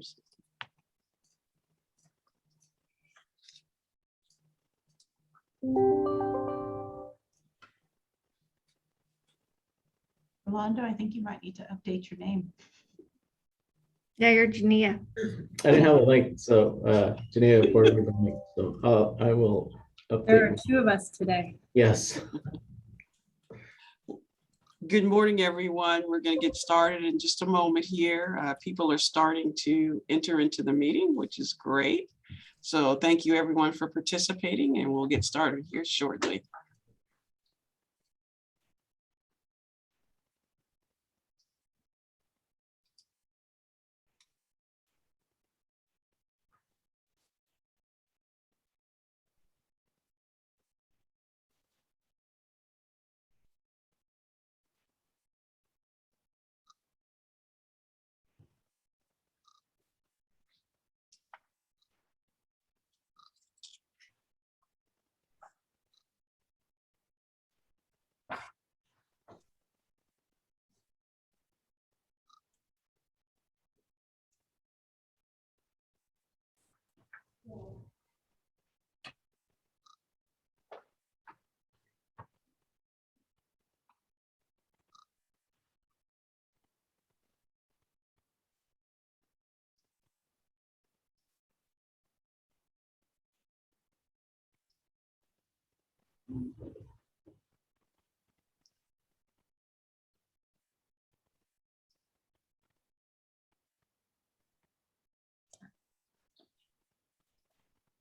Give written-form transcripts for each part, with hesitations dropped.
supervisors. Rolando, I think you might need to update your name. Yeah, you're Jania. I didn't have a link, so Janea reported me the link, so I will There are update. two of us today. Yes. Good morning, everyone. We're going to get started in just a moment here. People are starting to enter into the meeting, which is great. So thank you, everyone, for participating, and we'll get started here shortly.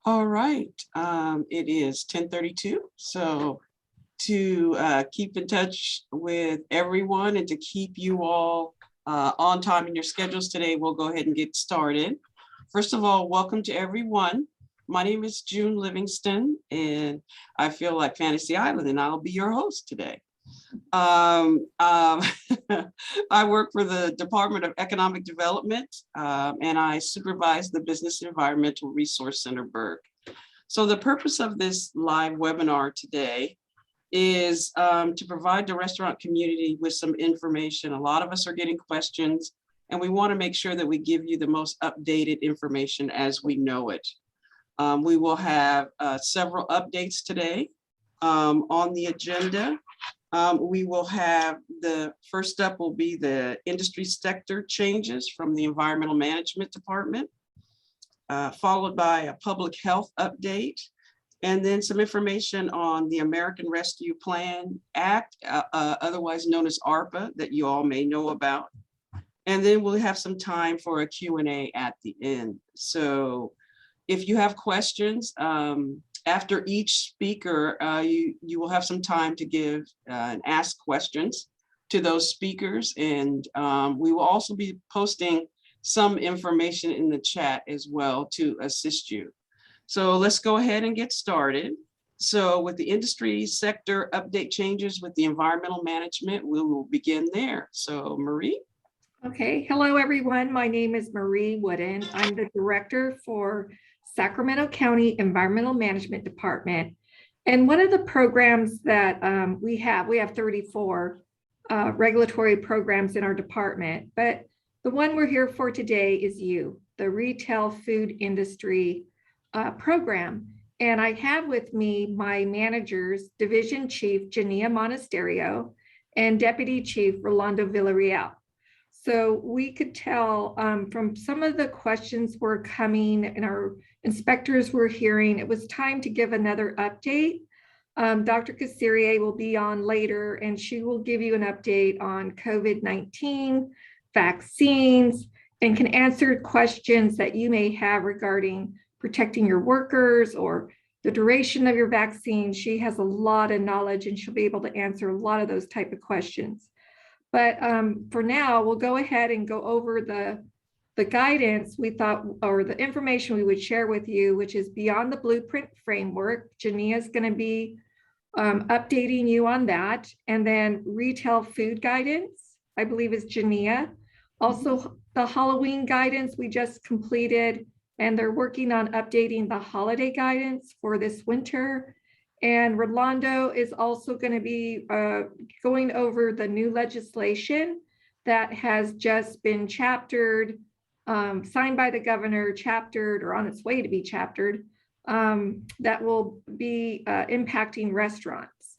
All right, it is 10:32. So to keep in touch with everyone and to keep you all on time in your schedules today, we'll go ahead and get started. First of all, welcome to everyone. My name is June Livingston, and I feel like Fantasy Island, and I'll be your host today. I work for the Department of Economic Development, and I supervise the Business Environmental Resource Center, Berg. So the purpose of this live webinar today is to provide the restaurant community with some information. A lot of us are getting questions, and we want to make sure that we give you the most updated information as we know it. We will have several updates today on the agenda. We will have the first up will be the industry sector changes from the Environmental Management Department, followed by a public health update, and then some information on the American Rescue Plan Act, otherwise known as ARPA, that you all may know about. And then we'll have some time for a Q&A at the end. So if you have questions, after each speaker, you will have some time to give and ask questions to those speakers. And we will also be posting some information in the chat as well to assist you. So let's go ahead and get started. So with the industry sector update changes with the environmental management, we will begin there. So Marie. Okay, hello everyone. My name is Marie Wooden. I'm the director for Sacramento County Environmental Management Department. And one of the programs that we have 34 regulatory programs in our department, but the one we're here for today is the retail food industry program. And I have with me my managers, Division Chief Jania Monasterio and Deputy Chief Rolando Villarreal. So we could tell from some of the questions were coming and our inspectors were hearing, it was time to give another update. Dr. Cassiere will be on later and she will give you an update on COVID-19, vaccines, and can answer questions that you may have regarding protecting your workers or the duration of your vaccine. She has a lot of knowledge and she'll be able to answer a lot of those type of questions. But for now, we'll go ahead and go over the guidance we thought, or the information we would share with you, which is beyond the blueprint framework. Jania is going to be updating you on that. And then retail food guidance, I believe is Jania. Also, the Halloween guidance we just completed, and they're working on updating the holiday guidance for this winter. And Rolando is also going to be going over the new legislation that has just been chaptered signed by the governor, chaptered or on its way to be chaptered, that will be impacting restaurants,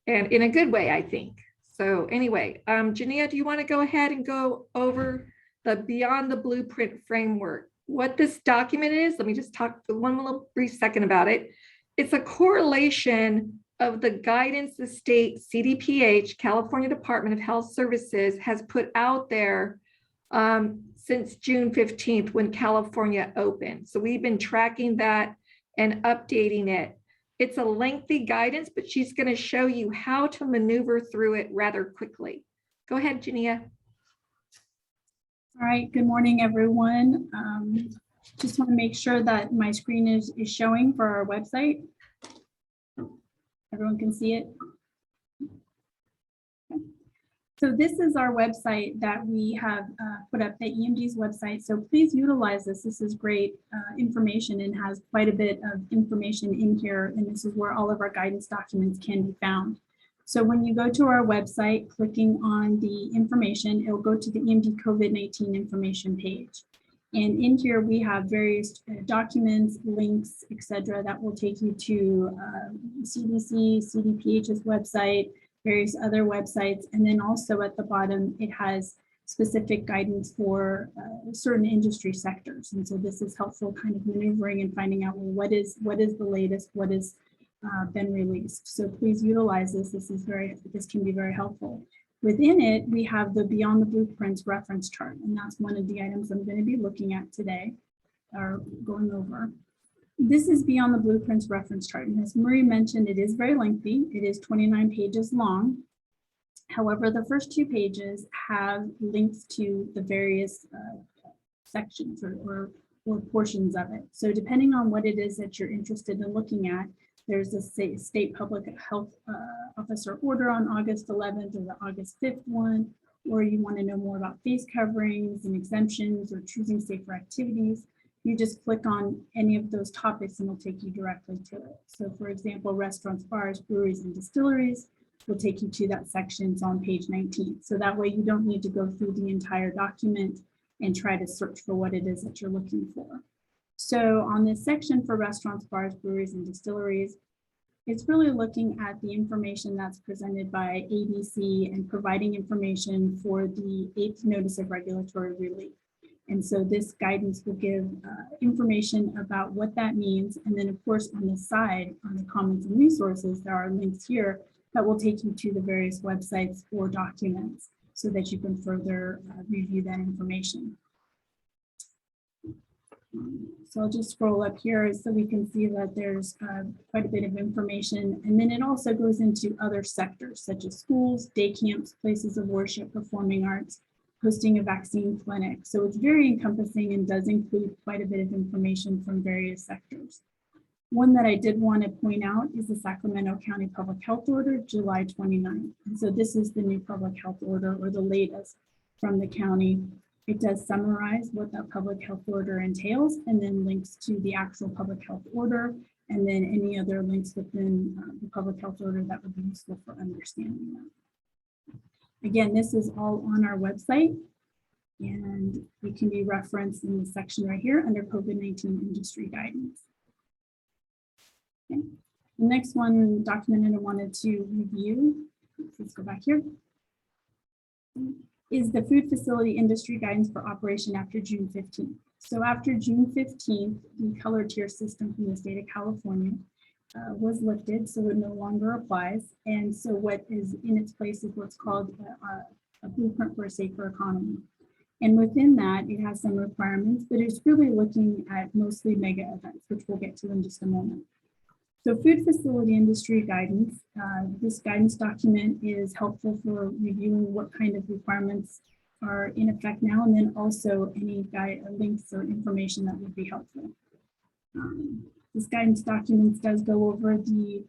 and in a good way, I think. So anyway, Jania, do you want to go ahead and go over the Beyond the Blueprint framework? What this document is, let me just talk for one little brief second about it. It's a correlation of the guidance the state CDPH, California Department of Health Services, has put out there since June 15th when California opened. So we've been tracking that and updating it. It's a lengthy guidance, but she's going to show you how to maneuver through it rather quickly. Go ahead, Jania. All right, good morning, everyone. Just want to make sure that my screen is showing for our website. Everyone can see it. Okay. So this is our website that we have put up, the EMD's website. So please utilize this. This is great information and has quite a bit of information in here. And this is where all of our guidance documents can be found. So when you go to our website, clicking on the information, it will go to the EMD COVID-19 information page. And in here, we have various documents, links, etc., that will take you to CDC, CDPH's website, various other websites. And then also at the bottom, it has specific guidance for certain industry sectors. And so this is helpful kind of maneuvering and finding out, well, what is the latest, what is been released. So please utilize this. This can be very helpful. Within it, we have the Beyond the Blueprints reference chart, and that's one of the items I'm going to be looking at today or going over. This is Beyond the Blueprints reference chart, and as Marie mentioned, it is very lengthy. It is 29 pages long. However, the first 2 pages have links to the various sections or portions of it. So depending on what it is that you're interested in looking at, there's a state public health officer order on August 11th or the August 5th one, or you want to know more about face coverings and exemptions or choosing safer activities, you just click on any of those topics and it'll take you directly to it. So for example, restaurants, bars, breweries, and distilleries will take you to that section. It's on page 19. So that way you don't need to go through the entire document and try to search for what it is that you're looking for. So on this section for restaurants, bars, breweries, and distilleries, it's really looking at the information that's presented by ABC and providing information for the 8th Notice of Regulatory Relief. And so this guidance will give information about what that means. And then of course, on the side, on the comments and resources, there are links here that will take you to the various websites or documents so that you can further review that information. So I'll just scroll up here so we can see that there's quite a bit of information. And then it also goes into other sectors such as schools, day camps, places of worship, performing arts, hosting a vaccine clinic. So it's very encompassing and does include quite a bit of information from various sectors. One that I did want to point out is the Sacramento County Public Health Order, July 29th. And so this is the new public health order, or the latest from the county. It does summarize what that public health order entails, and then links to the actual public health order, and then any other links within the public health order that would be useful for understanding that. Again, this is all on our website, and it can be referenced in the section right here under COVID-19 industry guidance. Okay. The next one document I wanted to review, let's go back here, is the food facility industry guidance for operation after June 15th. So after June 15th, the color tier system from the state of California was lifted, so it no longer applies. And so what is in its place is what's called a blueprint for a safer economy. And within that, it has some requirements, but it's really looking at mostly mega events, which we'll get to in just a moment. So food facility industry guidance, this guidance document is helpful for reviewing what kind of requirements are in effect now, and then also any links or information that would be helpful. This guidance document does go over the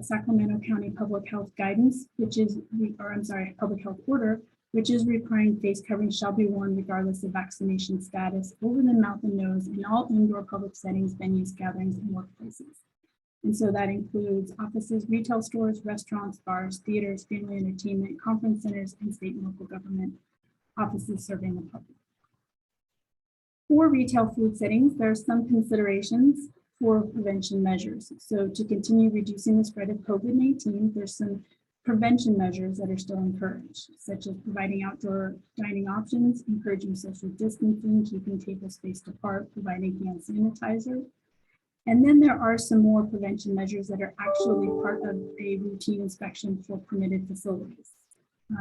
Sacramento County Public Health Guidance, Public Health Order, which is requiring face coverings shall be worn regardless of vaccination status over the mouth and nose in all indoor public settings, venues, gatherings, and workplaces. And so that includes offices, retail stores, restaurants, bars, theaters, family entertainment, conference centers, and state and local government offices serving the public. For retail food settings, there are some considerations for prevention measures. So to continue reducing the spread of COVID-19, there's some prevention measures that are still encouraged, such as providing outdoor dining options, encouraging social distancing, keeping tables spaced apart, providing hand sanitizer. And then there are some more prevention measures that are actually part of a routine inspection for permitted facilities.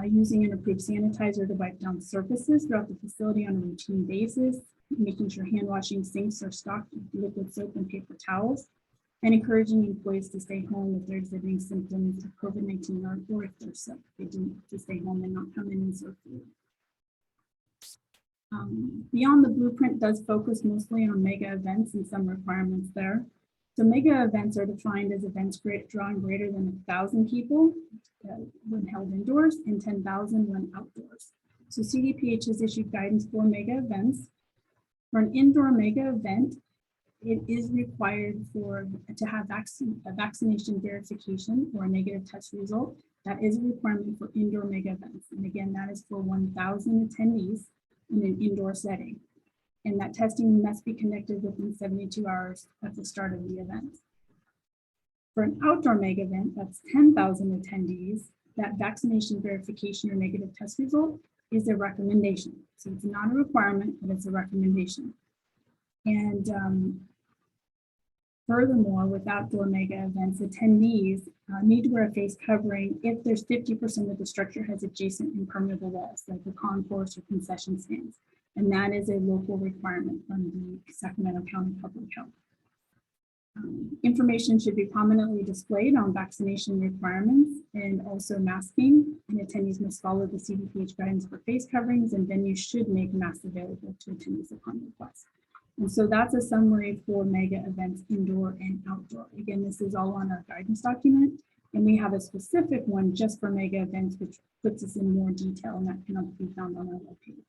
Using an approved sanitizer to wipe down surfaces throughout the facility on a routine basis, making sure hand washing sinks are stocked with liquid soap and paper towels, and encouraging employees to stay home if they're exhibiting symptoms of COVID-19 or if they're sick. They do to stay home and not come in and serve food. Beyond the blueprint does focus mostly on mega events and some requirements there. So mega events are defined as events drawing greater than 1,000 people when held indoors and 10,000 when outdoors. So CDPH has issued guidance for mega events. For an indoor mega event, it is required to have a vaccination verification or a negative test result. That is a requirement for indoor mega events. And again, that is for 1,000 attendees in an indoor setting. And that testing must be conducted within 72 hours of the start of the event. For an outdoor mega event, that's 10,000 attendees, that vaccination verification or negative test result is a recommendation. So it's not a requirement, but it's a recommendation. And furthermore, with outdoor mega events, attendees need to wear a face covering if there's 50% of the structure has adjacent impermeable walls, like the concourse or concession stands. And that is a local requirement from the Sacramento County Public Health. Information should be prominently displayed on vaccination requirements and also masking, and attendees must follow the CDPH guidance for face coverings, and venues should make masks available to attendees upon request. And so that's a summary for mega events, indoor and outdoor. Again, this is all on our guidance document, and we have a specific one just for mega events, which puts us in more detail, and that can be found on our webpage.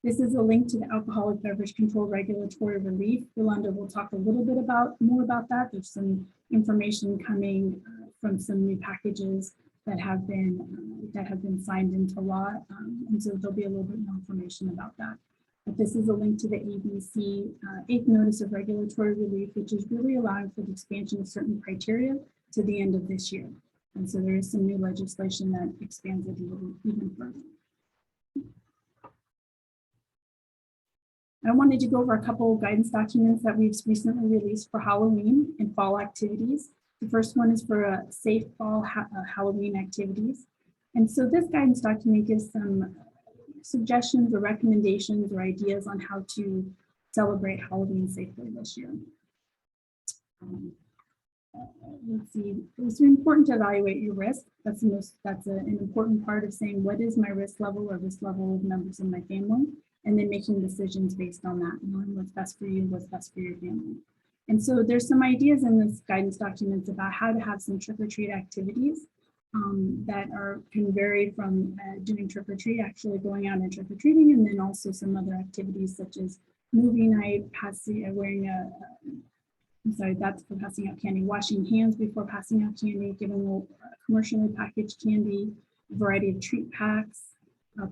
This is a link to the Alcoholic Beverage Control Regulatory Relief. Yolanda will talk a little bit more about that. There's some information coming from some new packages that have been signed into law, and so there'll be a little bit more information about that. But this is a link to the ABC 8th Notice of Regulatory Relief, which is really allowing for the expansion of certain criteria to the end of this year. And so there is some new legislation that expands it even further. I wanted to go over a couple of guidance documents that we've recently released for Halloween and fall activities. The first one is for safe fall Halloween activities. And so this guidance document gives some suggestions or recommendations or ideas on how to celebrate Halloween safely this year. Let's see, it's important to evaluate your risk. That's an important part of saying, what is my risk level or risk level of members of my family? And then making decisions based on that, knowing what's best for you, what's best for your family. And so there's some ideas in this guidance documents about how to have some trick-or-treat activities that can vary from doing trick-or-treat, actually going out and trick-or-treating, and then also some other activities such as movie night, that's for passing out candy, washing hands before passing out candy, giving commercially packaged candy, a variety of treat packs,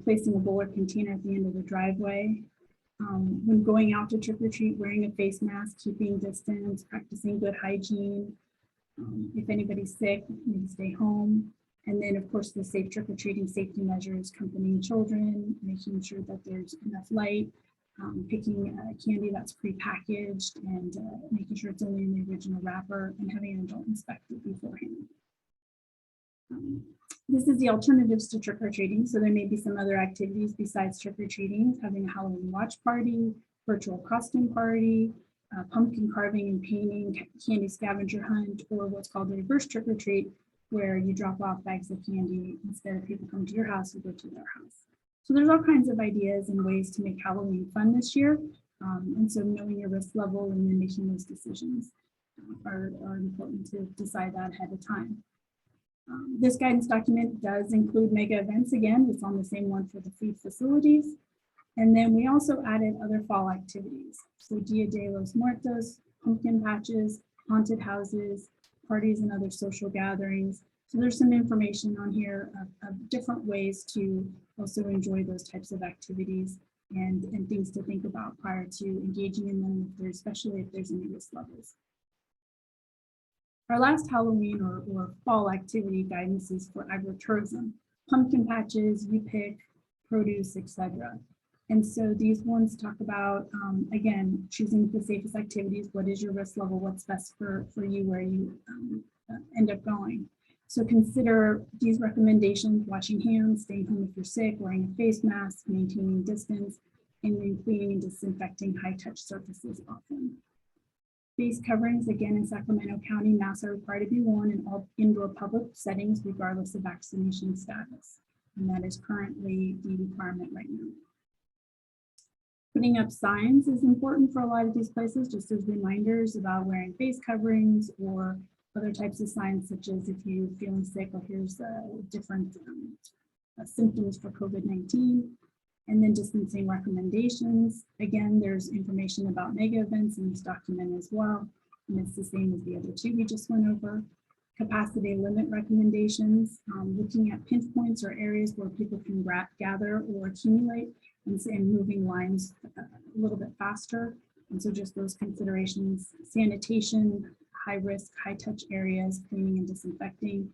placing a bowl or container at the end of the driveway. When going out to trick-or-treat, wearing a face mask, keeping distance, practicing good hygiene. If anybody's sick, maybe stay home. And then, of course, the safe trick-or-treating safety measures, accompanying children, making sure that there's enough light, picking candy that's pre-packaged, and making sure it's only in the original wrapper, and having an adult inspect it beforehand. This is the alternatives to trick-or-treating. So there may be some other activities besides trick-or-treating, having a Halloween watch party, virtual costume party, pumpkin carving and painting, candy scavenger hunt, or what's called a reverse trick-or-treat, where you drop off bags of candy. Instead of people come to your house, you go to their house. So there's all kinds of ideas and ways to make Halloween fun this year. And so knowing your risk level and then making those decisions are important to decide that ahead of time. This guidance document does include mega events again. It's on the same one for the food facilities. And then we also added other fall activities. So Dia de los Muertos, pumpkin patches, haunted houses, parties and other social gatherings. So there's some information on here of different ways to also enjoy those types of activities and things to think about prior to engaging in them, especially if there's any risk levels. Our last Halloween or fall activity guidance is for agritourism, pumpkin patches, you pick, produce, etc. And so these ones talk about, again, choosing the safest activities. What is your risk level? What's best for you where you end up going? So consider these recommendations: washing hands, staying home if you're sick, wearing a face mask, maintaining distance, and then cleaning and disinfecting high-touch surfaces often. Face coverings, again, in Sacramento County, masks are required to be worn in all indoor public settings, regardless of vaccination status. And that is currently the requirement right now. Putting up signs is important for a lot of these places, just as reminders about wearing face coverings or other types of signs, such as if you're feeling sick, or here's different symptoms for COVID-19. And then distancing recommendations. Again, there's information about mega events in this document as well. And it's the same as the other two we just went over. Capacity limit recommendations, looking at pinch points or areas where people can gather or accumulate, and moving lines a little bit faster. And so just those considerations: sanitation, high risk, high touch areas, cleaning and disinfecting.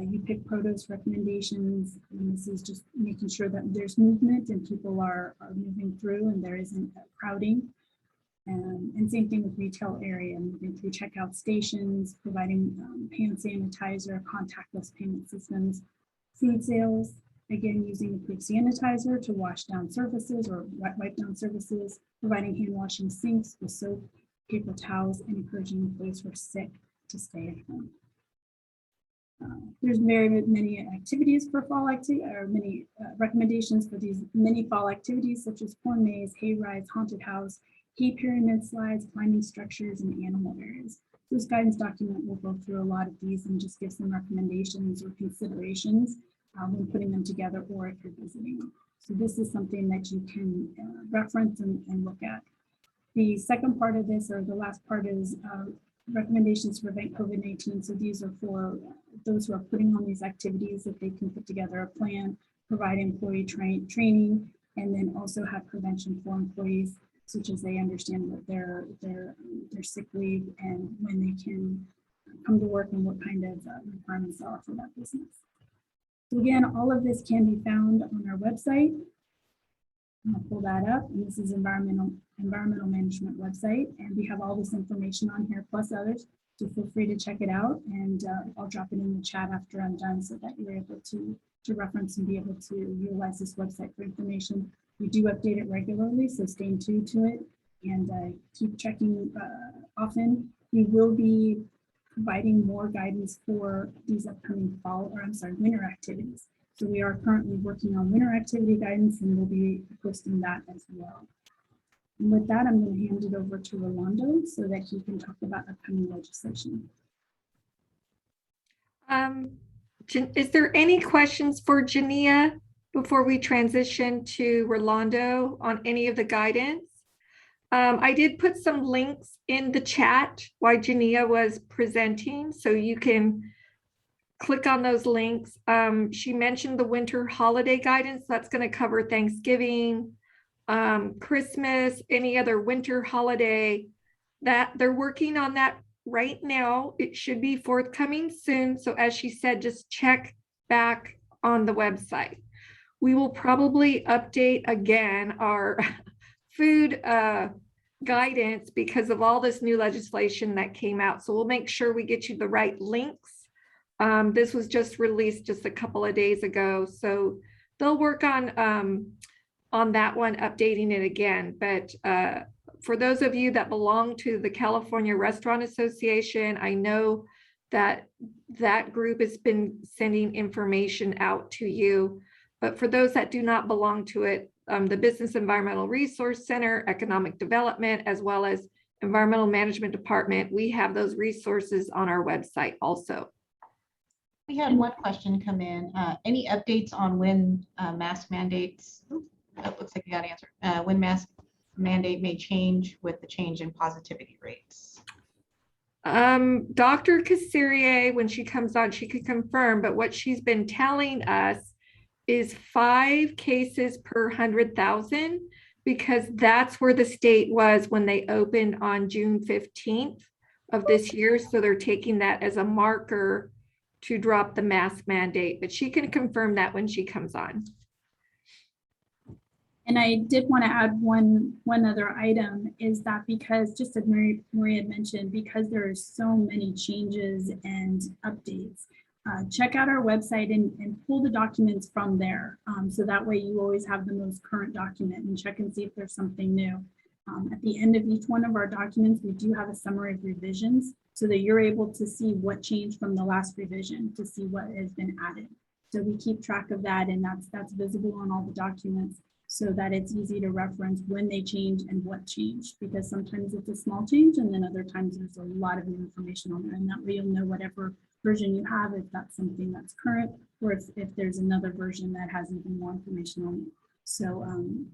You pick produce recommendations, and this is just making sure that there's movement and people are moving through and there isn't crowding. And same thing with retail area, moving through checkout stations, providing hand sanitizer, contactless payment systems. Food sales, again, using approved sanitizer to wash down surfaces or wipe down surfaces, providing hand washing sinks with soap, paper towels, and encouraging employees who are sick to stay at home. There's very many activities for fall activity, or many recommendations for these many fall activities, such as corn maze, hay rides, haunted house, hay pyramid slides, climbing structures, and animal areas. This guidance document will go through a lot of these and just give some recommendations or considerations when putting them together, or if you're visiting them. So this is something that you can reference and look at. The second part of this, or the last part, is recommendations to prevent COVID-19. So these are for those who are putting on these activities, that they can put together a plan, provide employee training, and then also have prevention for employees, such as they understand what their sick leave and when they can come to work and what kind of requirements are for that business. So again, all of this can be found on our website. I'll pull that up, and this is environmental management website, and we have all this information on here plus others, so feel free to check it out, and I'll drop it in the chat after I'm done so that you're able to reference and be able to utilize this website for information. We do update it regularly, so stay tuned to it and keep checking often. We will be providing more guidance for these upcoming winter activities. So we are currently working on winter activity guidance, and we'll be posting that as well. And with that, I'm going to hand it over to Rolando so that he can talk about upcoming legislation. Is there any questions for Jania before we transition to Rolando on any of the guidance? I did put some links in the chat while Jania was presenting, so you can click on those links. She mentioned the winter holiday guidance. That's going to cover Thanksgiving, Christmas, any other winter holiday. That they're working on that right now. It should be forthcoming soon. So as she said, just check back on the website. We will probably update again our food guidance because of all this new legislation that came out. So we'll make sure we get you the right links. This was just released just a couple of days ago, so they'll work on that one, updating it again. But for those of you that belong to the California Restaurant Association, I know that that group has been sending information out to you. But for those that do not belong to it, the Business Environmental Resource Center, Economic Development, as well as Environmental Management Department, we have those resources on our website also. We had one question come in. Any updates on when mask mandates, that looks like you got an answer, when mask mandate may change with the change in positivity rates? Dr. Casserier, when she comes on, she could confirm, but what she's been telling us is 5 cases per 100,000. because that's where the state was when they opened on June 15th of this year. So they're taking that as a marker to drop the mask mandate, but she can confirm that when she comes on. And I did want to add one other item, is that because, just as Maria had mentioned, because there are so many changes and updates, check out our website and pull the documents from there. So that way you always have the most current document, and check and see if there's something new. At the end of each one of our documents, we do have a summary of revisions so that you're able to see what changed from the last revision, to see what has been added. So we keep track of that, and that's visible on all the documents, so that it's easy to reference when they change and what changed, because sometimes it's a small change and then other times there's a lot of new information on there, and that way you'll know whatever version you have, if that's something that's current, or if there's another version that has even more information on it. So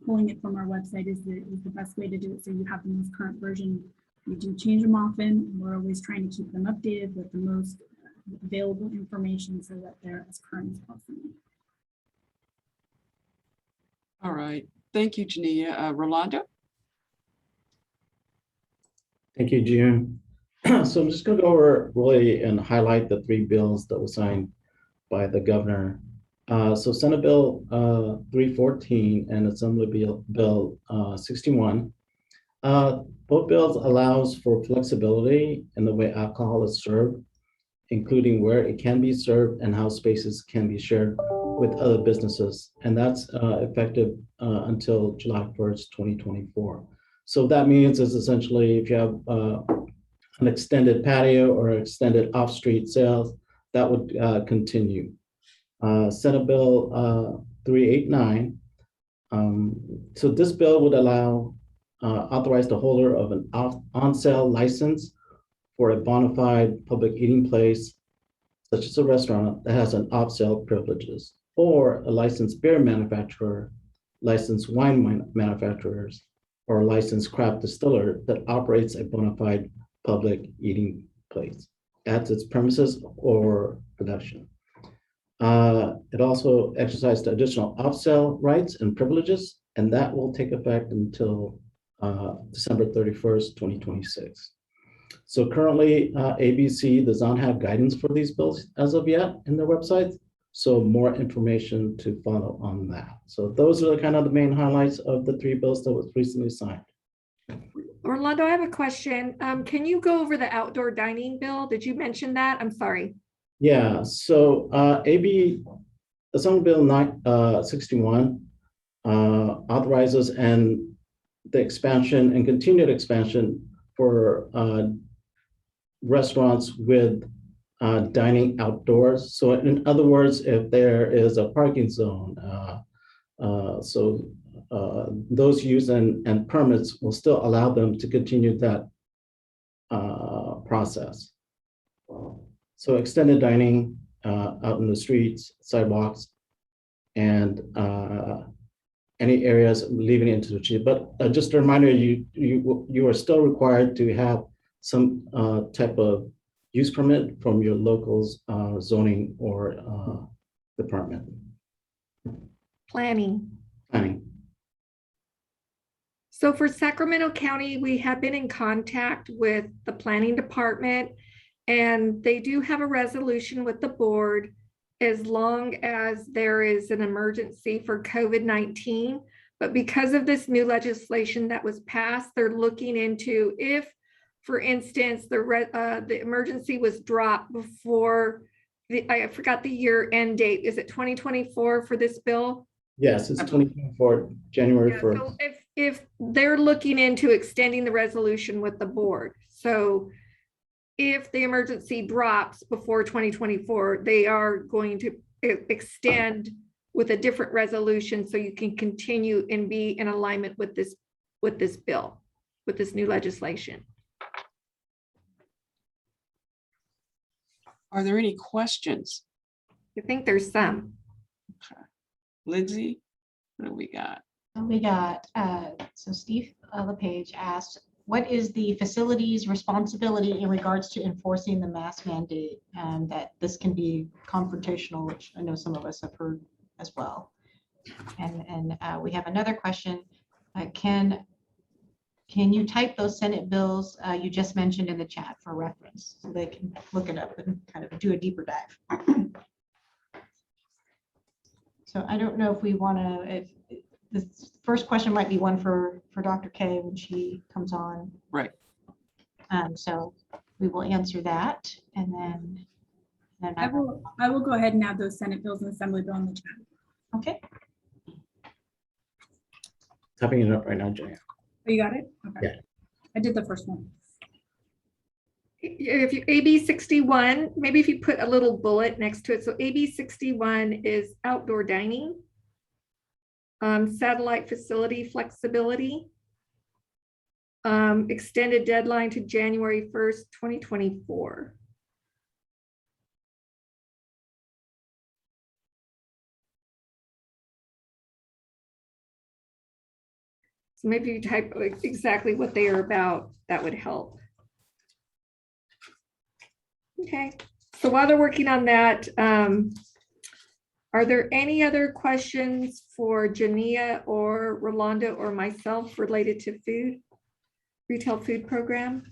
pulling it from our website is the best way to do it, so you have the most current version. We do change them often. We're always trying to keep them updated with the most available information so that they're as current as possible. All right. Thank you, Jania. Rolando? Thank you, June. So I'm just going to go over really and highlight the 3 bills that were signed by the governor. So Senate Bill 314 and Assembly Bill 61. Both bills allows for flexibility in the way alcohol is served, including where it can be served and how spaces can be shared with other businesses. And that's effective until July 1st, 2024. So that means is essentially if you have an extended patio or extended off-street sales, that would continue. Senate Bill 389. So this bill would allow, authorize the holder of an on-sale license for a bona fide public eating place, such as a restaurant that has an off-sale privileges, or a licensed beer manufacturer, licensed wine manufacturers, or licensed craft distiller that operates a bona fide public eating place at its premises or production. It also exercised additional off-sale rights and privileges, and that will take effect until December 31st, 2026. So currently, ABC does not have guidance for these bills as of yet in their website. So more information to follow on that. So those are kind of the main highlights of the 3 bills that was recently signed. Orlando, I have a question. Can you go over the outdoor dining bill? Did you mention that? I'm sorry. Yeah, so Assembly Bill 61 authorizes and the expansion and continued expansion for restaurants with dining outdoors. So in other words, if there is a parking zone, those use and permits will still allow them to continue that process. So extended dining out in the streets, sidewalks, and any areas leaving into the street. But just a reminder, you are still required to have some type of use permit from your local's zoning or department. Planning. So for Sacramento County, we have been in contact with the planning department, and they do have a resolution with the board as long as there is an emergency for COVID-19. But because of this new legislation that was passed, they're looking into if, for instance, the emergency was dropped before I forgot the year end date. Is it 2024 for this bill? Yes, it's 2024, January 1st. So if they're looking into extending the resolution with the board, so if the emergency drops before 2024, they are going to extend with a different resolution so you can continue and be in alignment with this bill, with this new legislation. Are there any questions? I think there's some. Okay. Lindsay, what do we got? We got, so Steve Lepage asked, what is the facility's responsibility in regards to enforcing the mask mandate? And that this can be confrontational, which I know some of us have heard as well. And we have another question. Can you type those Senate bills you just mentioned in the chat for reference so they can look it up and kind of do a deeper dive? So I don't know if we want to, if this first question might be one for Dr. K when she comes on. Right. So we will answer that and then I will go ahead and add those Senate bills and Assembly bill in the chat. okay. Typing it up right now, Jay. Oh, you got it? Okay. Yeah. I did the first one. If you AB 61, maybe if you put a little bullet next to it. So AB 61 is outdoor dining, satellite facility flexibility, extended deadline to January 1st, 2024. So maybe you type exactly what they are about, that would help. Okay, so while they're working on that, are there any other questions for Jania or Rolando or myself related to food, retail food program?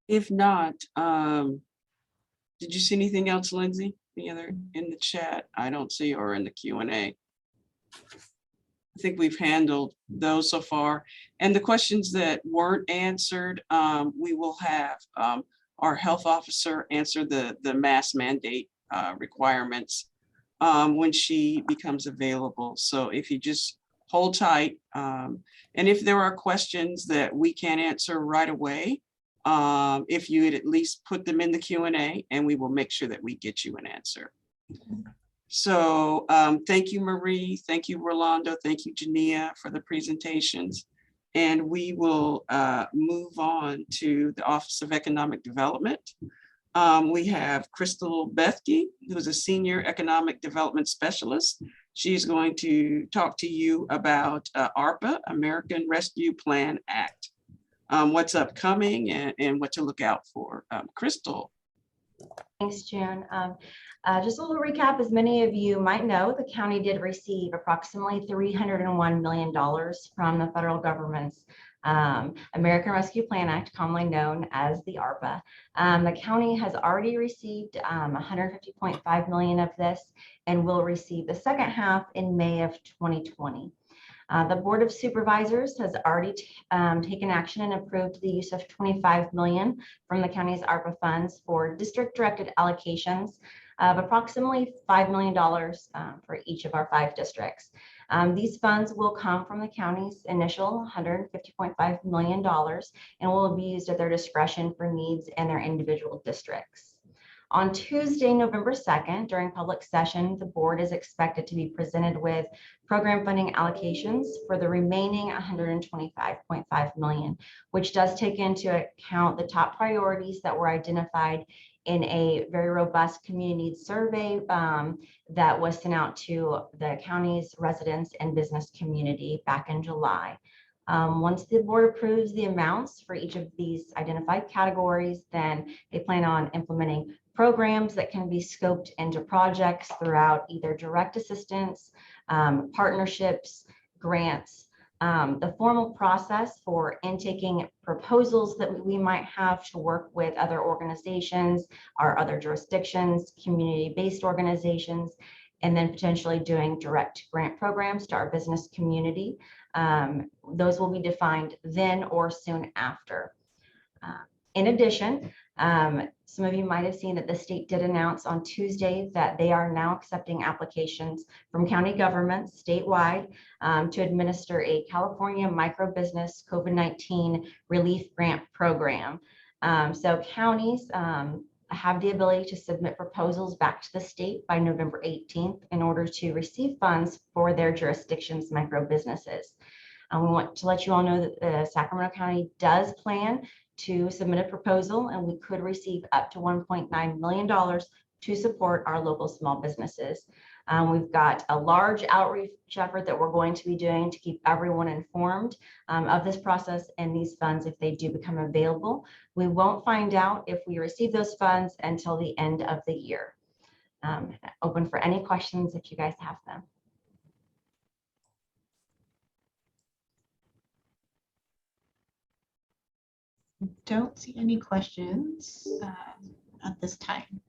If not, did you see anything else, Lindsay? Any other in the chat? I don't see, or in the Q&A. I think we've handled those so far. And the questions that weren't answered, we will have our health officer answer the mask mandate requirements when she becomes available. So if you just hold tight, and if there are questions that we can't answer right away, if you would at least put them in the Q&A, and we will make sure that we get you an answer. So thank you, Marie. Thank you, Rolando. Thank you, Jania, for the presentations. And we will move on to the Office of Economic Development. We have Crystal Bethke, who's a Senior Economic Development Specialist. She's going to talk to you about ARPA, American Rescue Plan Act, what's upcoming and what to look out for. Crystal. Thanks, June. Just a little recap, as many of you might know, the county did receive approximately $301 million from the federal government's American Rescue Plan Act, commonly known as the ARPA. The county has already received $150.5 million of this and will receive the second half in May of 2020. The Board of Supervisors has already taken action and approved the use of $25 million from the county's ARPA funds for district-directed allocations of approximately $5 million for each of our 5 districts. These funds will come from the county's initial $150.5 million and will be used at their discretion for needs in their individual districts. On Tuesday, November 2nd, during public session, the board is expected to be presented with program funding allocations for the remaining $125.5 million, which does take into account the top priorities that were identified in a very robust community needs survey that was sent out to the county's residents and business community back in July. Once the board approves the amounts for each of these identified categories, then they plan on implementing programs that can be scoped into projects throughout either direct assistance, partnerships, grants. The formal process for intaking proposals that we might have to work with other organizations, our other jurisdictions, community-based organizations, and then potentially doing direct grant programs to our business community. Those will be defined then or soon after. In addition, some of you might have seen that the state did announce on Tuesday that they are now accepting applications from county governments statewide to administer a California microbusiness COVID-19 relief grant program. So counties have the ability to submit proposals back to the state by November 18th in order to receive funds for their jurisdiction's microbusinesses. We want to let you all know that Sacramento County does plan to submit a proposal, and we could receive up to $1.9 million to support our local small businesses. We've got a large outreach effort that we're going to be doing to keep everyone informed of this process and these funds if they do become available. We won't find out if we receive those funds until the end of the year. Open for any questions if you guys have them. Don't see any questions at this time.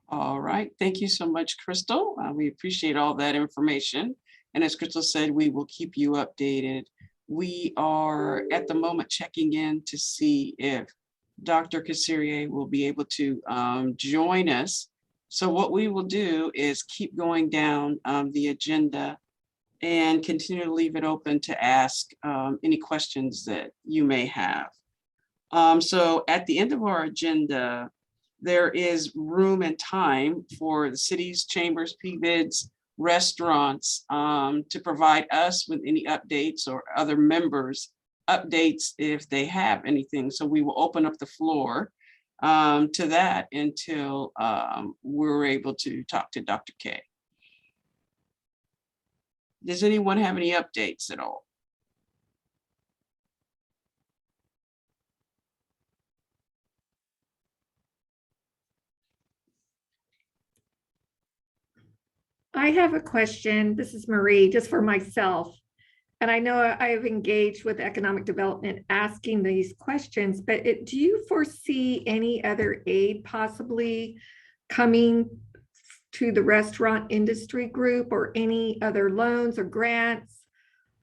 All right, thank you so much, Crystal. We appreciate all that information. And as Crystal said, we will keep you updated. We are at the moment checking in to see if Dr. Kassirier will be able to join us. So what we will do is keep going down the agenda and continue to leave it open to ask any questions that you may have. So at the end of our agenda, there is room and time for the cities, chambers, PVIDs, restaurants to provide us with any updates or other members updates if they have anything. So we will open up the floor to that until we're able to talk to Dr. K. Does anyone have any updates at all? I have a question. This is Marie, just for myself. And I know I've engaged with economic development asking these questions, but do you foresee any other aid possibly coming to the restaurant industry group, or any other loans or grants?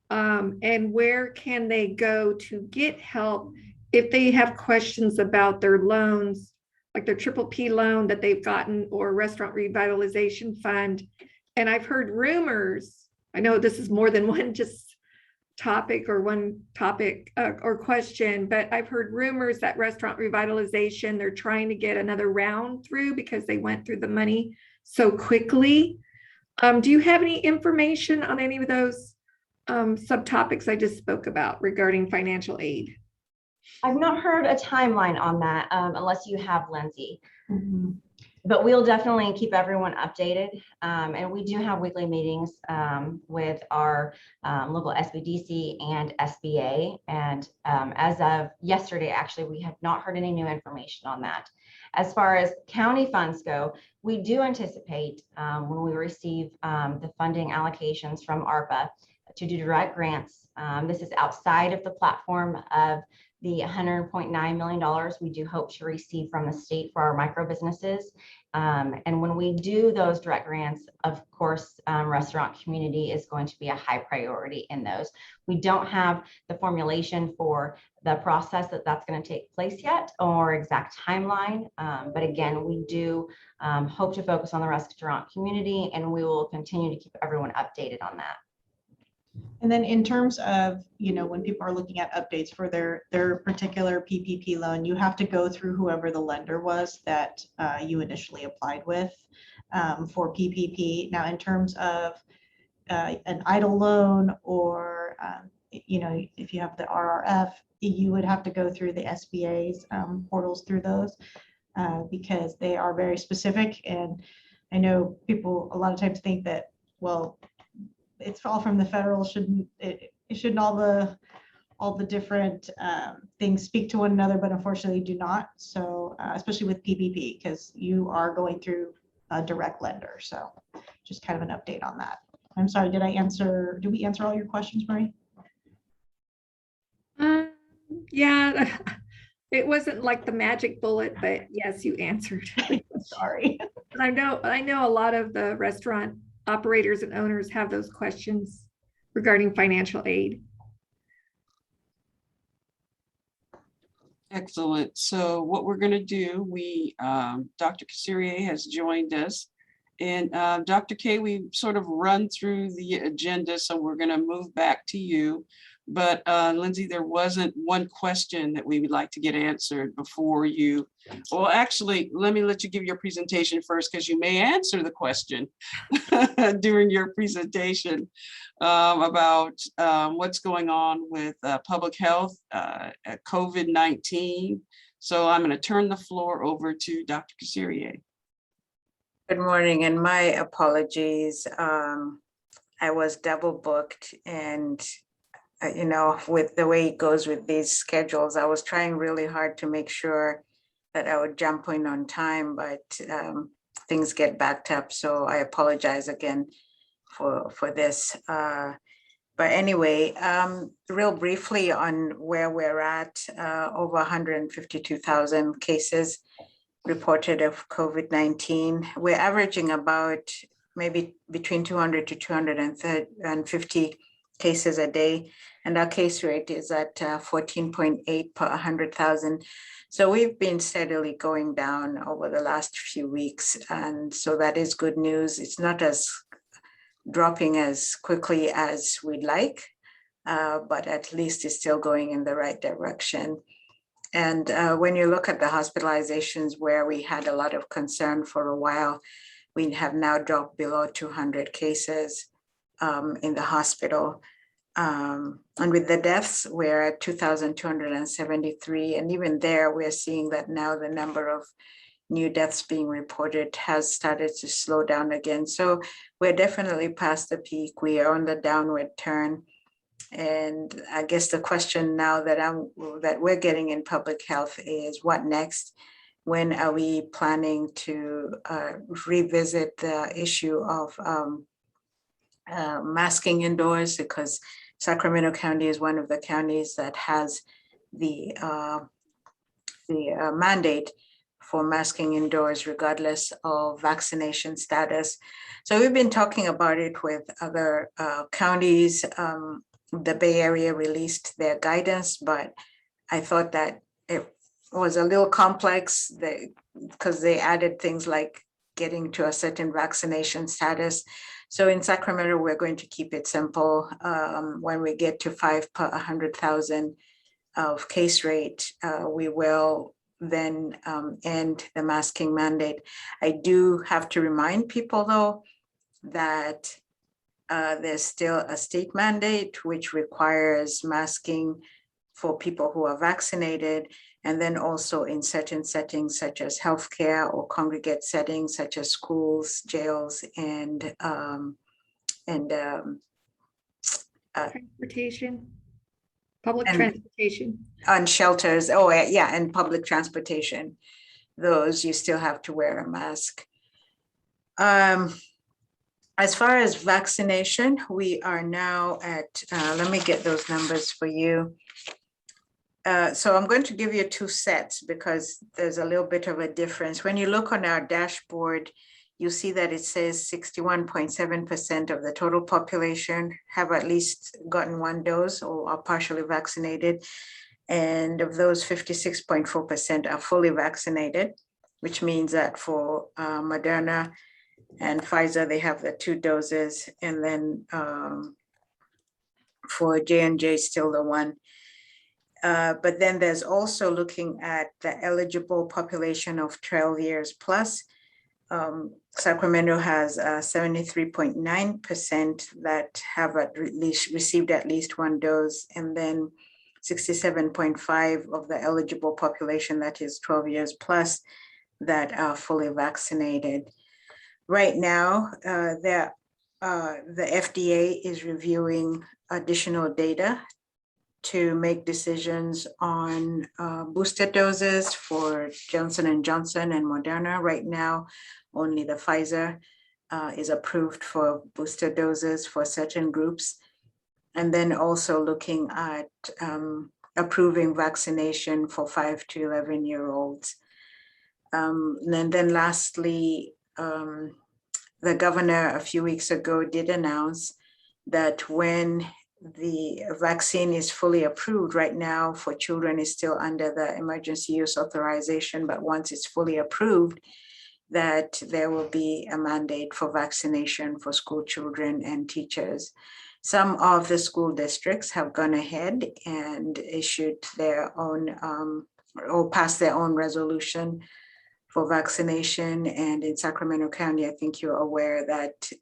And where can they go to get help if they have questions about their loans, like their PPP loan that they've gotten, or restaurant revitalization fund? And I've heard rumors, I know this is more than one just topic or one topic or question, but I've heard rumors that restaurant revitalization, they're trying to get another round through because they went through the money so quickly. Do you have any information on any of those subtopics I just spoke about regarding financial aid? I've not heard a timeline on that unless you have, Lindsay. But we'll definitely keep everyone updated. And we do have weekly meetings with our local SBDC and SBA. And as of yesterday, actually, we have not heard any new information on that. As far as county funds go, we do anticipate when we receive the funding allocations from ARPA to do direct grants. This is outside of the platform of the $100.9 million we do hope to receive from the state for our micro businesses. And when we do those direct grants, of course, restaurant community is going to be a high priority in those. We don't have the formulation for the process that's going to take place yet, or exact timeline. But again, we do hope to focus on the restaurant community, and we will continue to keep everyone updated on that. And then in terms of, when people are looking at updates for their particular PPP loan, you have to go through whoever the lender was that you initially applied with for PPP. Now, in terms of an EIDL loan, or, if you have the RRF, you would have to go through the SBA's portals through those because they are very specific. And I know people a lot of times think that, well, it's all from the federal, shouldn't all the different things speak to one another, but unfortunately do not. So especially with PPP, because you are going through a direct lender. So just kind of an update on that. I'm sorry, did we answer all your questions, Marie? Yeah, it wasn't like the magic bullet, but yes, you answered. Sorry. I know a lot of the restaurant operators and owners have those questions regarding financial aid. Excellent. So what we're going to do, Dr. Kassirier has joined us, and Dr. K, we sort of run through the agenda, so we're going to move back to you. But Lindsay, there wasn't one question that we would like to get answered before you. Well, actually, let me let you give your presentation first, because you may answer the question during your presentation about what's going on with public health, COVID-19. So I'm going to turn the floor over to Dr. Kassirier. Good morning, and my apologies. I was double booked, and with the way it goes with these schedules, I was trying really hard to make sure that I would jump in on time, but things get backed up. So I apologize again for this. But anyway, real briefly on where we're at, over 152,000 cases reported of COVID-19. We're averaging about maybe between 200 to 250 cases a day. And our case rate is at 14.8 per 100,000. So we've been steadily going down over the last few weeks. And so that is good news. It's not as dropping as quickly as we'd like, but at least it's still going in the right direction. And when you look at the hospitalizations where we had a lot of concern for a while, we have now dropped below 200 cases in the hospital. And with the deaths, we're at 2,273. And even there, we're seeing that now the number of new deaths being reported has started to slow down again. So we're definitely past the peak. We are on the downward turn. And I guess the question now that we're getting in public health is what next? When are we planning to revisit the issue of masking indoors? Because Sacramento County is one of the counties that has the mandate for masking indoors regardless of vaccination status. So we've been talking about it with other counties. The Bay Area released their guidance, but I thought that it was a little complex because they added things like getting to a certain vaccination status. So in Sacramento, we're going to keep it simple. When we get to 5 per 100,000 of case rate, we will then end the masking mandate. I do have to remind people though that there's still a state mandate which requires masking for people who are vaccinated, and then also in certain settings such as healthcare or congregate settings such as schools, jails, and Transportation, public and- transportation. on shelters. Oh yeah, and public transportation. Those you still have to wear a mask. As far as vaccination, we are now at, let me get those numbers for you. So I'm going to give you two sets because there's a little bit of a difference. When you look on our dashboard, you see that it says 61.7% of the total population have at least gotten one dose or are partially vaccinated. And of those, 56.4% are fully vaccinated, which means that for Moderna and Pfizer, they have the 2 doses. And then for J&J, still the 1. But then there's also looking at the eligible population of 12 years plus. Sacramento has 73.9% that have at least received at least 1 dose, and then 67.5% of the eligible population that is 12 years plus that are fully vaccinated. Right now, the FDA is reviewing additional data to make decisions on booster doses for Johnson & Johnson and Moderna. Right now, only the Pfizer is approved for booster doses for certain groups. And then also looking at approving vaccination for 5 to 11-year-olds. And then lastly, the governor a few weeks ago did announce that when the vaccine is fully approved, right now for children is still under the emergency use authorization, but once it's fully approved, that there will be a mandate for vaccination for school children and teachers. Some of the school districts have gone ahead and issued their own or passed their own resolution for vaccination. And in Sacramento County, I think you're aware that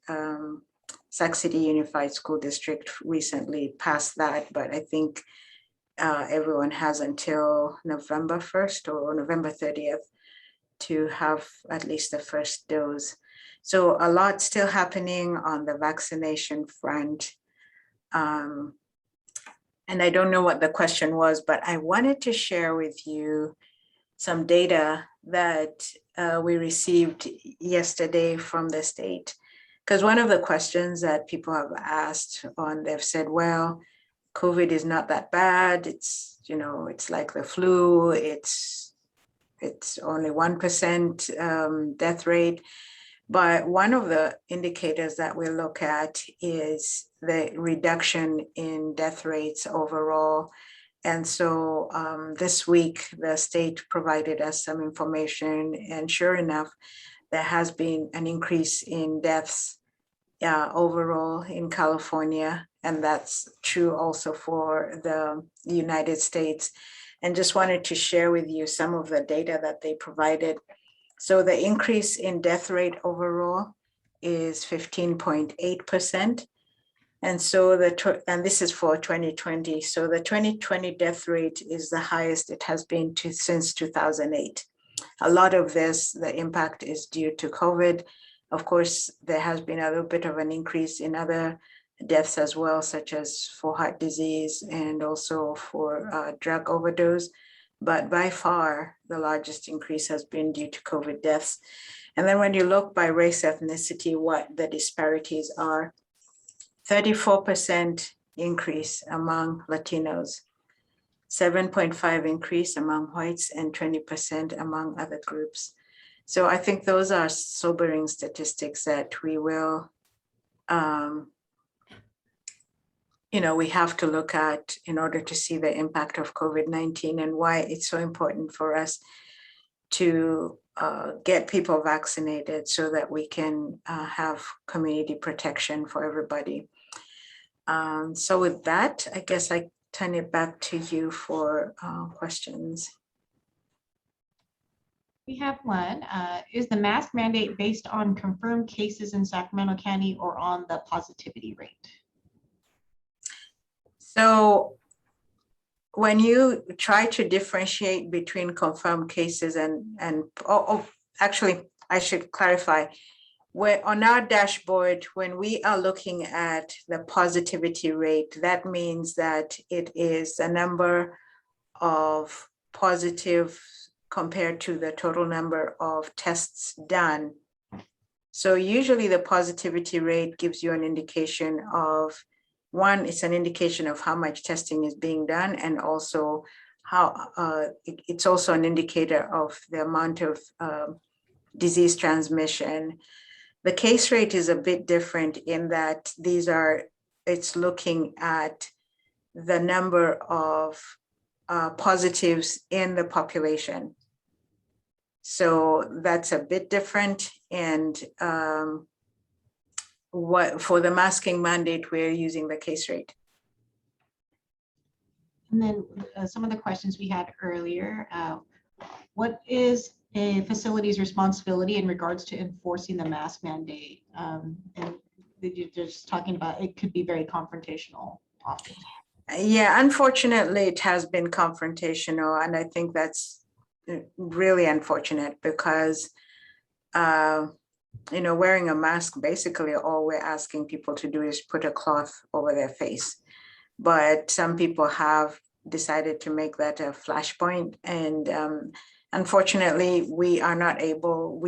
Sac City Unified School District recently passed that, but I think everyone has until November 1st or November 30th to have at least the first dose. So a lot still happening on the vaccination front. And I don't know what the question was, but I wanted to share with you some data that we received yesterday from the state. Because one of the questions that people have asked they've said, well, COVID is not that bad. It's, it's like the flu. It's only 1% death rate. But one of the indicators that we look at is the reduction in death rates overall. And so this week, the state provided us some information, and sure enough, there has been an increase in deaths overall in California, and that's true also for the United States. And just wanted to share with you some of the data that they provided. So the increase in death rate overall is 15.8%. And so and this is for 2020. So the 2020 death rate is the highest it has been since 2008. A lot of this, the impact is due to COVID. Of course, there has been a little bit of an increase in other deaths as well, such as for heart disease and also for drug overdose. But by far, the largest increase has been due to COVID deaths. And then when you look by race, ethnicity, what the disparities are, 34% increase among Latinos, 7.5% increase among whites, and 20% among other groups. So I think those are sobering statistics that we will, we have to look at in order to see the impact of COVID-19 and why it's so important for us to get people vaccinated so that we can have community protection for everybody. So with that, I guess I turn it back to you for questions. We have one. Is the mask mandate based on confirmed cases in Sacramento County or on the positivity rate? So when you try to differentiate between confirmed cases actually, I should clarify. On our dashboard, when we are looking at the positivity rate, that means that it is the number of positive compared to the total number of tests done. So usually the positivity rate gives you an indication of, one, it's an indication of how much testing is being done, and also how it's also an indicator of the amount of disease transmission. The case rate is a bit different in that it's looking at the number of positives in the population. So that's a bit different. And for the masking mandate, we're using the case rate. And then some of the questions we had earlier, what is a facility's responsibility in regards to enforcing the mask mandate? And you're just talking about it could be very confrontational often. Yeah, unfortunately, it has been confrontational, and I think that's really unfortunate because, wearing a mask, basically all we're asking people to do is put a cloth over their face. But some people have decided to make that a flashpoint, and unfortunately, we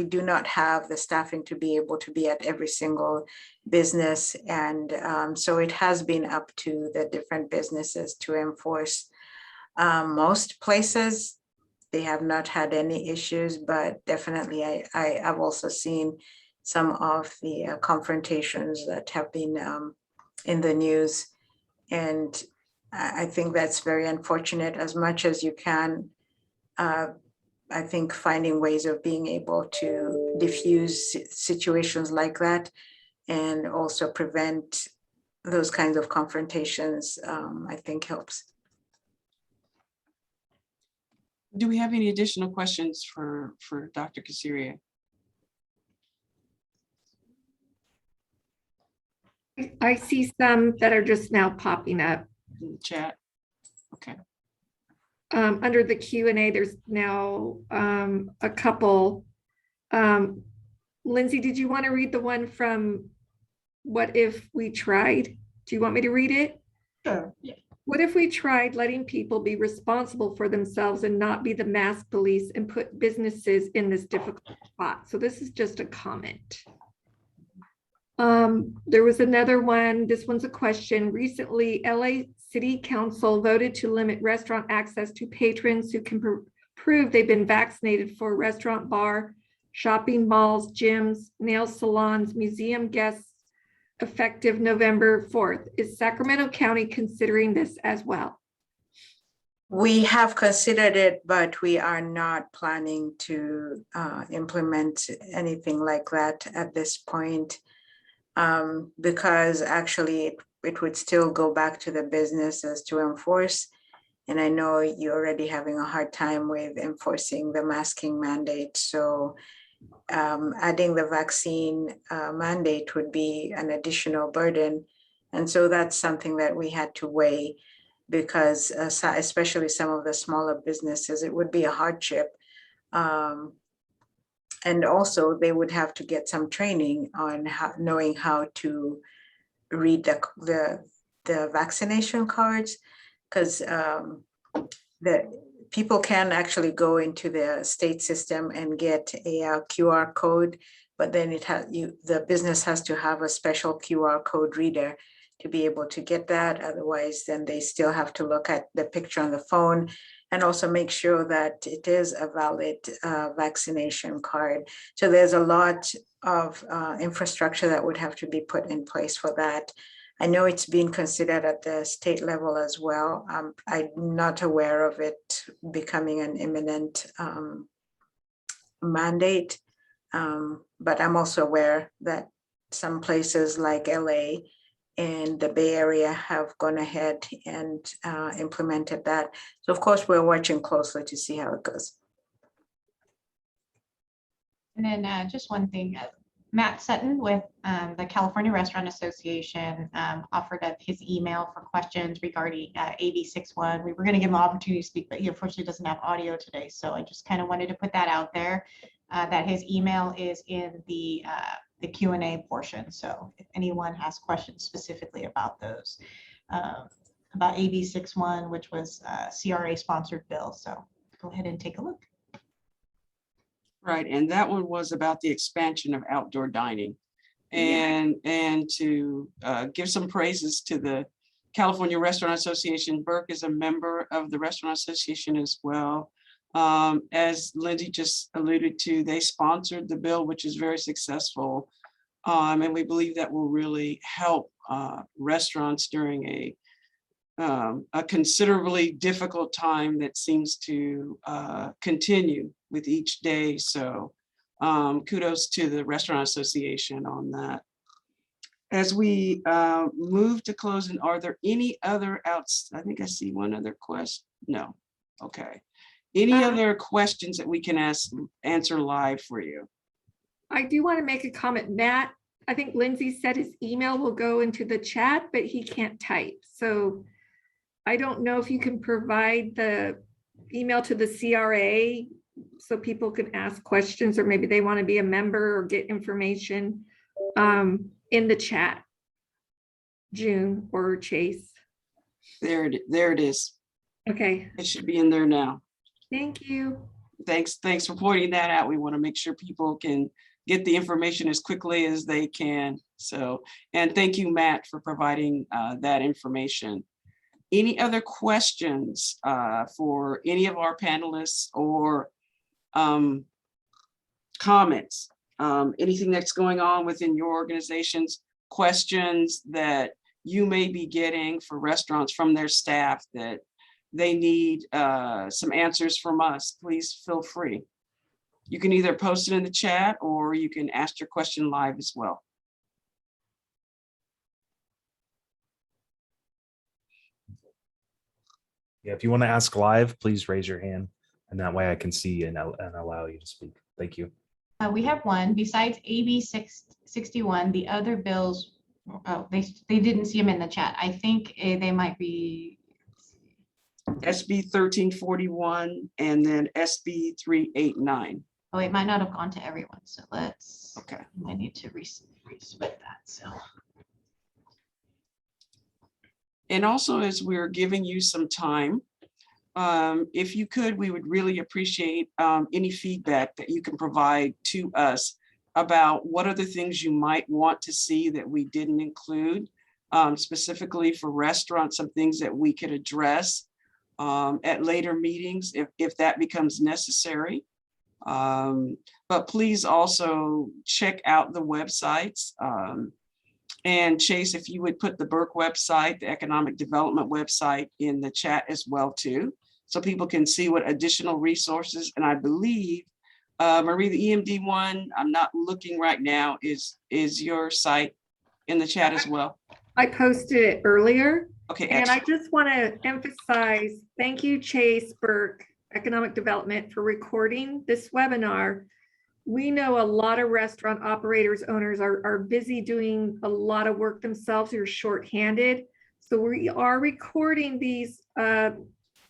do not have the staffing to be able to be at every single business. And so it has been up to the different businesses to enforce. Most places, they have not had any issues, but definitely I have also seen some of the confrontations that have been in the news. And I think that's very unfortunate. As much as you can, I think finding ways of being able to diffuse situations like that and also prevent those kinds of confrontations, I think helps. Do we have any additional questions for Dr. Kasiria? I see some that are just now popping up. In the chat? Okay. Under the Q&A, there's now a couple. Lindsay, did you want to read the one from What If We Tried? Do you want me to read it? Sure. Yeah. What if we tried letting people be responsible for themselves and not be the mask police and put businesses in this difficult spot? So this is just a comment. There was another one. This one's a question. Recently, LA City Council voted to limit restaurant access to patrons who can prove they've been vaccinated for restaurant, bar, shopping malls, gyms, nail salons, museum guests, effective November 4th. Is Sacramento County considering this as well? We have considered it, but we are not planning to implement anything like that at this point. Because actually it would still go back to the businesses to enforce. And I know you're already having a hard time with enforcing the masking mandate. So adding the vaccine mandate would be an additional burden. And so that's something that we had to weigh, because especially some of the smaller businesses, it would be a hardship. And also they would have to get some training on knowing how to read the vaccination cards, because the people can actually go into the state system and get a QR code, but then the business has to have a special QR code reader to be able to get that. Otherwise, then they still have to look at the picture on the phone and also make sure that it is a valid vaccination card. So there's a lot of infrastructure that would have to be put in place for that. I know it's being considered at the state level as well. I'm not aware of it becoming an imminent mandate, but I'm also aware that some places like LA and the Bay Area have gone ahead and implemented that. So of course, we're watching closely to see how it goes. And then just one thing, Matt Sutton with the California Restaurant Association offered up his email for questions regarding AB 61. We were going to give him an opportunity to speak, but he unfortunately doesn't have audio today. So I just kind of wanted to put that out there, that his email is in the Q&A portion. So if anyone has questions specifically about those, about AB 61, which was a CRA sponsored bill. So go ahead and take a look. Right, and that one was about the expansion of outdoor dining. And to give some praises to the California Restaurant Association. Burke is a member of the Restaurant Association as well. As Lindsay just alluded to, they sponsored the bill, which is very successful. And we believe that will really help restaurants during a considerably difficult time that seems to continue with each day. So kudos to the Restaurant Association on that. As we move to closing, are there any other I think I see one other question. No. Okay. Any other questions that we can answer live for you? I do want to make a comment. Matt, I think Lindsay said his email will go into the chat, but he can't type. So I don't know if you can provide the email to the CRA so people can ask questions, or maybe they want to be a member or get information in the chat. June or Chase. There it is. Okay. It should be in there now. Thank you. Thanks for pointing that out. We want to make sure people can get the information as quickly as they can. So, and thank you, Matt, for providing that information. Any other questions for any of our panelists or comments? Anything that's going on within your organizations, questions that you may be getting for restaurants from their staff that they need some answers from us, please feel free. You can either post it in the chat or you can ask your question live as well. Yeah, if you want to ask live, please raise your hand, and that way I can see and allow you to speak. Thank you. We have one. Besides AB 661, the other bills, they didn't see them in the chat. I think they might be SB 1341 and then SB 389. Oh, it might not have gone to everyone. So let's, Okay. I need to resubmit that. So. And also, as we're giving you some time, if you could, we would really appreciate any feedback that you can provide to us about what are the things you might want to see that we didn't include, specifically for restaurants, some things that we could address at later meetings if that becomes necessary. But please also check out the websites. And Chase, if you would put the Burke website, the economic development website in the chat as well too, so people can see what additional resources. And I believe, Marie, the EMD one, I'm not looking right now, is your site in the chat as well? I posted it earlier. Okay, And I excellent. just want to emphasize, thank you, Chase Burke, Economic Development, for recording this webinar. We know a lot of restaurant operators, owners are busy doing a lot of work themselves, you're shorthanded. So we are recording these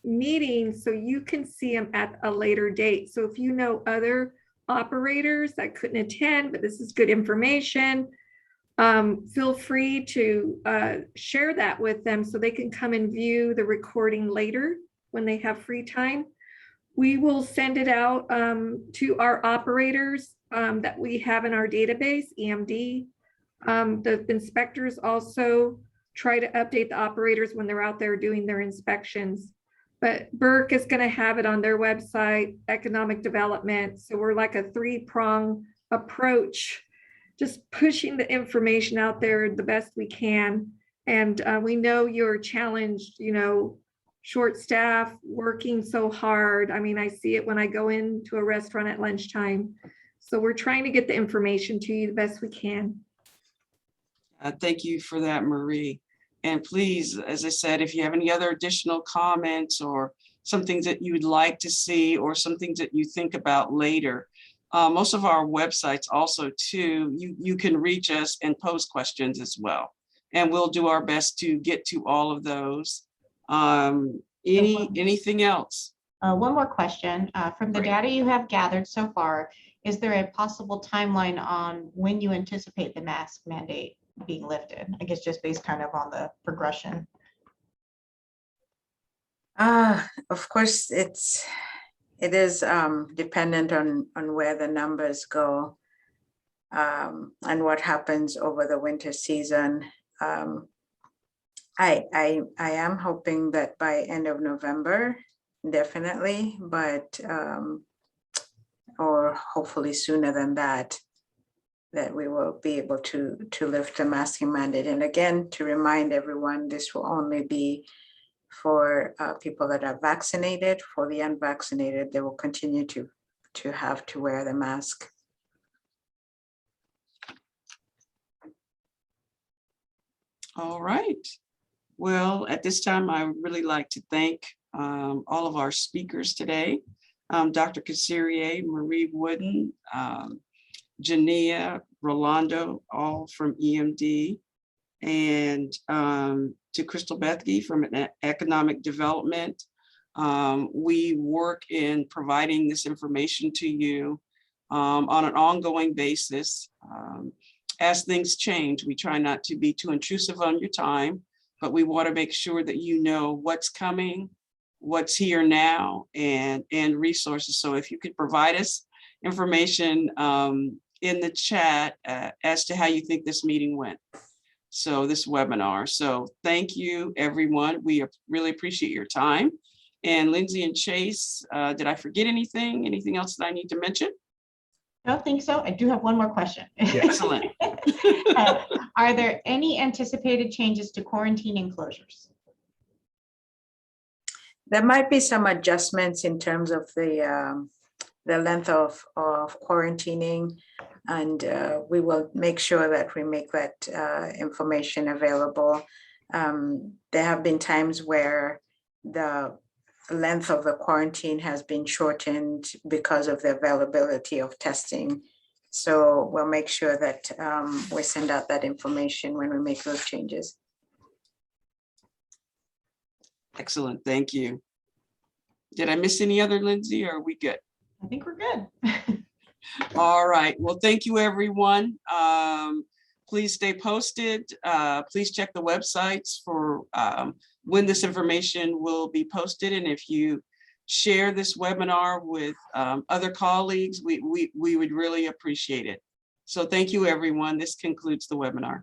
meetings so you can see them at a later date. So if you know other operators that couldn't attend, but this is good information, feel free to share that with them so they can come and view the recording later when they have free time. We will send it out to our operators that we have in our database, EMD. The inspectors also try to update the operators when they're out there doing their inspections. But Burke is going to have it on their website, economic development. So we're like a three-prong approach, just pushing the information out there the best we can. And we know you're challenged, you know, short staff, working so hard. I mean, I see it when I go into a restaurant at lunchtime. So we're trying to get the information to you the best we can. Thank you for that, Marie. And please, as I said, if you have any other additional comments or some things that you would like to see or some things that you think about later, most of our websites also too, you can reach us and pose questions as well. And we'll do our best to get to all of those. Anything else? One more question. From the Great. data you have gathered so far, is there a possible timeline on when you anticipate the mask mandate being lifted? I guess just based kind of on the progression. Of course, it is dependent on where the numbers go and what happens over the winter season. I am hoping that by end of November, definitely, but or hopefully sooner than that we will be able to lift the masking mandate. And again, to remind everyone, this will only be for people that are vaccinated. For the unvaccinated, they will continue to have to wear the mask. All right. Well, at this time, I would really like to thank all of our speakers today. Dr. Kassirier, Marie Wooden, Jania, Rolando, all from EMD, and to Crystal Bethke from Economic Development. We work in providing this information to you on an ongoing basis. As things change, we try not to be too intrusive on your time, but we want to make sure that you know what's coming, what's here now, and resources. So if you could provide us information in the chat as to how you think this meeting went. So this webinar. So thank you, everyone. We really appreciate your time. And Lindsay and Chase, did I forget anything? Anything else that I need to mention? I don't think so. I do have one more question. Excellent. Are there any anticipated changes to quarantine enclosures? There might be some adjustments in terms of the length of quarantining, and we will make sure that we make that information available. There have been times where the length of the quarantine has been shortened because of the availability of testing. So we'll make sure that we send out that information when we make those changes. Excellent. Thank you. Did I miss any other, Lindsay, or are we good? I think we're good. All right. Well, thank you, everyone. Please stay posted. Please check the websites for when this information will be posted. And if you share this webinar with other colleagues, we would really appreciate it. So thank you, everyone. This concludes the webinar.